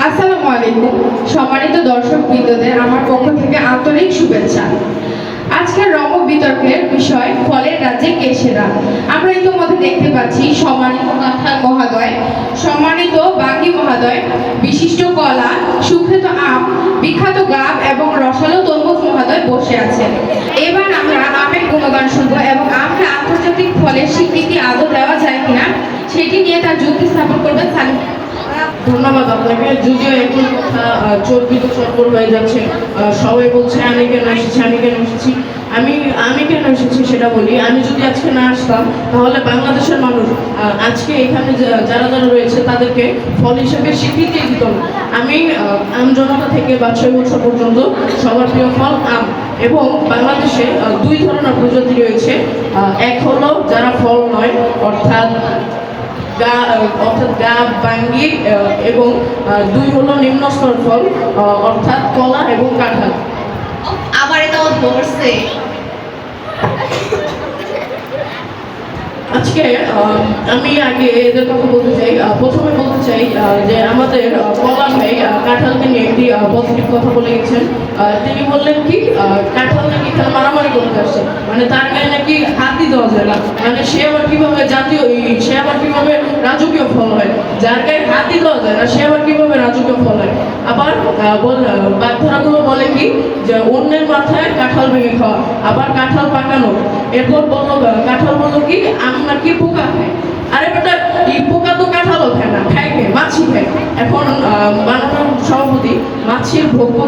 আসসালামু আলাইকুম। সম্মানিত দর্শকবৃন্দদের আমার পক্ষ থেকে আন্তরিক শুভেচ্ছা। আজকের বিতর্কের বিষয় ফলের রাজ্যে কে সেরা। আমরা ইতিমধ্যে দেখতে পাচ্ছি সম্মানিত কাঁঠাল মহাদয়, সম্মানিত বাঙ্গি মহাদয়, বিশিষ্ট কলা, সুখ্যাত আম, বিখ্যাত গাব এবং রসালো তরমুজ মহাদয় বসে আছেন। এবার আমরা আমের গুণগান শুনবো এবং আমকে আন্তর্জাতিক ফলের স্বীকৃতি আদৌ দেওয়া যায় কিনা সেটি নিয়ে তার যুক্তি স্থাপন করবেন সালিম। ধন্যবাদ আপনাকে। যদিও এখন কথা চর্বিত চর্বর হয়ে যাচ্ছে, সবাই বলছে আমি কেন এসেছি, আমি কেন এসেছি। আমি কেন এসেছি সেটা বলি। আমি যদি আজকে না আসতাম তাহলে বাংলাদেশের মানুষ আজকে এখানে যারা যারা রয়েছে তাদেরকে ফল হিসেবে স্বীকৃতি দিত না। আমি আম জনতা থেকে বা 6 বছর পর্যন্ত সবার প্রিয় ফল আম। এবং বাংলাদেশে দুই ধরনের প্রজাতি রয়েছে। এক হলো যারা ফল নয়, অর্থাৎ গাব, বাঙ্গি, এবং দুই হলো নিম্ন স্তর ফল, অর্থাৎ কলা এবং কাঁঠাল। আবার এটা ধরছে। আজকে আমি আগে এদের কথা বলতে চাই। প্রথমে বলতে চাই যে আমাদের কলা ভাই কাঁঠালকে নিয়ে একটি পজিটিভ কথা বলে গেছেন। তিনি বললেন কি কাঁঠাল নাকি এখানে মারামারি করতে আসছে, মানে তার গায়ে নাকি হাতই দেওয়া যায় না। মানে সে আবার কিভাবে রাজকীয় ফল হয়, যার গায়ে হাতই দেওয়া যায় না সে আবার কিভাবে রাজকীয় ফল হয়। আবার বাগধারাগুলো বলে কি যে অন্যের মাথায় কাঁঠাল ভেঙে খাওয়া, আবার কাঁঠাল পাকানো। এরপর কাঁঠাল বললো কি আম নাকি পোকা খায়। আরে বেটা, এই পোকা তো কাঁঠালও খায় না, খায় মাছি খায়। এখন মাননীয় সভাপতি, মাছির ভোগ্য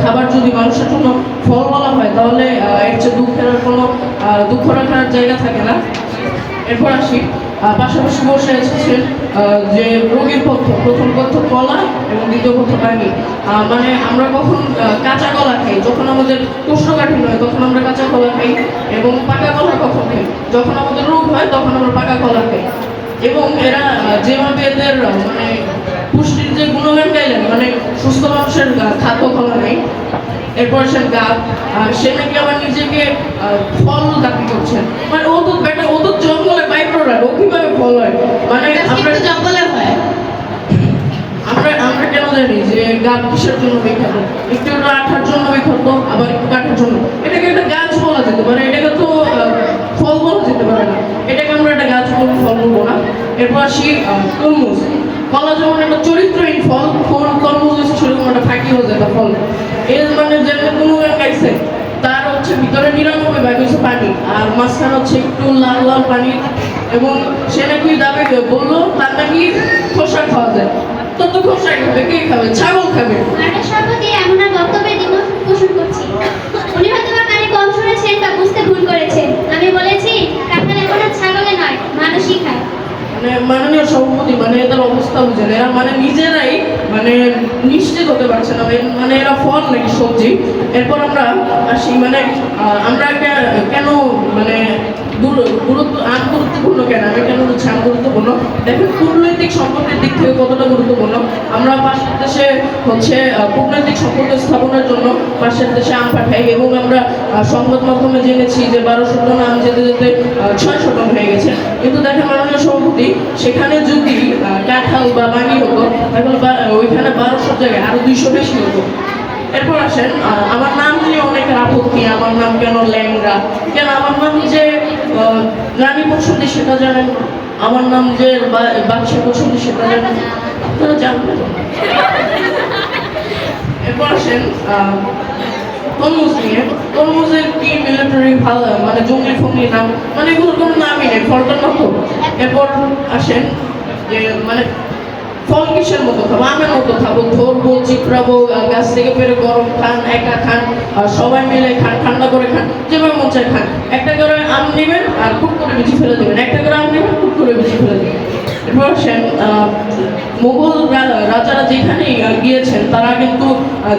খাবার যদি মানুষের জন্য ফল বলা হয় তাহলে এর চেয়ে দুঃখ রাখার জায়গা থাকে না। এরপর আসি, পাশাপাশি বসে এসেছেন যে রোগীর পক্ষ, প্রথম পক্ষ কলা এবং দ্বিতীয় পক্ষ বাঙ্গি। মানে আমরা কখন কাঁচা কলা খাই, যখন আমাদের কোষ্ঠকাঠিন্য হয় তখন আমরা কাঁচা কলা খাই, এবং পাকা কলা কখন খাই, যখন আমাদের রোগ হয় তখন আমরা পাকা কলা খাই। এবং এরা যেভাবে এদের মানে পুষ্টির যে গুণগান গাইলেন, মানে সুস্থ মানুষের খাদ্য কলা নেই। এরপর সে গাব, সে নাকি আবার নিজেকে ফল দাবি করছেন। মানে ও তো জঙ্গলে বাই প্রোডাক্ট, ও কিভাবে ফল হয়? মানে আমরা জঙ্গলে হয়। আমরা কেন জানি যে গাব কিসের জন্য বিখ্যাত? একটু আঠার জন্য বিখ্যাত, আবার একটু কাঠের জন্য। এটাকে একটা গাছ বলা যেতে পারে, এটাকে তো ফল বলা যেতে পারে না। এটাকে আমরা একটা গাছ বলবো, ফল বলবো না। এরপর আসি তরমুজ। কলা যেমন একটা চরিত্রহীন ফল, তরমুজ সেরকম একটা ফাঁকি হয়ে যায় একটা ফল। এর মানে যেমন কোনো গাইছে তার হচ্ছে ভিতরে 99 হচ্ছে পানি, আর মাঝখানে হচ্ছে একটু লাল লাল পানি। এবং সে নাকি দাবি বললো তার নাকি খোসা খাওয়া যায়। তো খোসা খাবে, কে খাবে? ছাগল খাবে। সভাপতি এমন আর বক্তব্যের দ্বিমত পোষণ করছি। উনি হয়তো বা কানে কম শুনেছেন বা বুঝতে ভুল করেছেন। আমি বলেছি কাঁঠাল এখন আর ছাগলে নয়, মানুষই খায়। মানে মাননীয় সভাপতি, মানে এদের অবস্থা বুঝেন, এরা মানে নিজেরাই মানে নিশ্চিত হতে পারছে না মানে এরা ফল নাকি সবজি। এরপর আমরা আসি, মানে আমরা কেন মানে আম গুরুত্বপূর্ণ কেন, আমি কেন বলছি আম গুরুত্বপূর্ণ। দেখেন কূটনৈতিক সম্পর্কের দিক থেকে কতটা গুরুত্বপূর্ণ। আমরা পাশের দেশে হচ্ছে কূটনৈতিক সম্পর্ক স্থাপনের জন্য পাশের দেশে আম পাঠাই, এবং আমরা সংবাদ মাধ্যমে জেনেছি যে 1200 টন আম যেতে যেতে 600 টন হয়ে গেছে। কিন্তু দেখেন মাননীয় সভাপতি, সেখানে যদি কাঁঠাল বা বাঙ্গি হতো তাহলে ওইখানে 1200 জায়গায় আরো 200 বেশি হতো। এরপর আসেন, আমার নাম নিয়ে অনেকের আপত্তি। আমার নাম কেন ল্যাংড়া? কেন আমার নাম যে রানী পছন্দি সেটা জানেন, আমার নাম যে বাদশা পছন্দি সেটা জানেন, আপনারা জানবেন। এরপর আসেন তরমুজ নিয়ে। তরমুজের কি মিলিটারি ভালো, মানে জঙ্গলি ফঙ্গলি নাম, মানে এগুলোর কোনো নামই নেই, ফলটার মতো। এরপর আসেন যে মানে ফল কিসের মতো খাবো? আমের মতো খাবো, ধরবো, চিপড়াবো, গাছ থেকে পেরে গরম খান, একা খান, সবাই মিলে খান, ঠান্ডা করে খান, যেভাবে মন চায় খান। একটা করে আম নেবেন আর খুব করে বিচি ফেলে দেবেন, একটা করে আম নেবেন খুব করে বিচি ফেলে দেবেন। এরপর আসেন মুঘল রাজারা যেখানেই গিয়েছেন তারা কিন্তু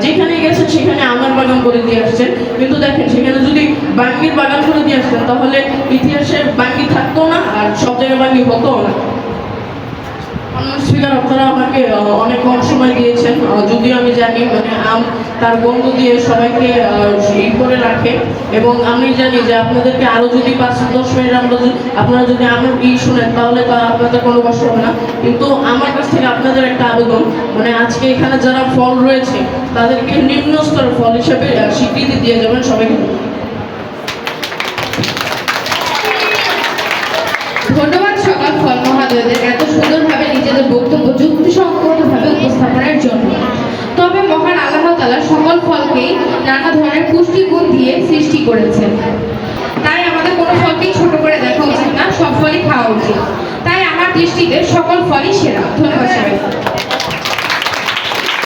যেখানেই গেছেন সেখানে আমের বাগান করে দিয়ে আসছেন। কিন্তু দেখেন সেখানে যদি বাঙ্গির বাগান করে দিয়ে আসতেন তাহলে ইতিহাসে বাঙ্গি থাকতো না, আর সব জায়গায় বাঙ্গি হতো না। স্পিকার, আপনারা আমাকে অনেক কম সময় দিয়েছেন, যদিও আমি জানি মানে তার গন্ধ দিয়ে সবাইকে ই করে রাখে। এবং আমি জানি যে আপনাদেরকে আরও যদি 5-10 মিনিট আপনারা যদি আমার শুনেন তাহলে তো আপনাদের কোনো কষ্ট হবে না। কিন্তু আমার কাছ থেকে আপনাদের একটা আবেদন, মানে আজকে এখানে যারা ফল রয়েছে তাদেরকে নিম্ন স্তরের ফল হিসেবে স্বীকৃতি দিয়ে যাবেন সবাইকে। ধন্যবাদ সকল ফল মহাদয়দের এত সুন্দরভাবে নিজেদের বক্তব্য যুক্তিসঙ্গতভাবে উপস্থাপনের জন্য। তবে মহান আল্লাহ তাআলা সকল ফলকেই নানা ধরনের পুষ্টিগুণ দিয়ে সৃষ্টি করেছেন। তাই আমাদের কোনো ফলকেই ছোট করে দেখা উচিত না, সব ফলই খাওয়া উচিত। তাই আমার দৃষ্টিতে সকল ফলই সেরা। ধন্যবাদ সবাই।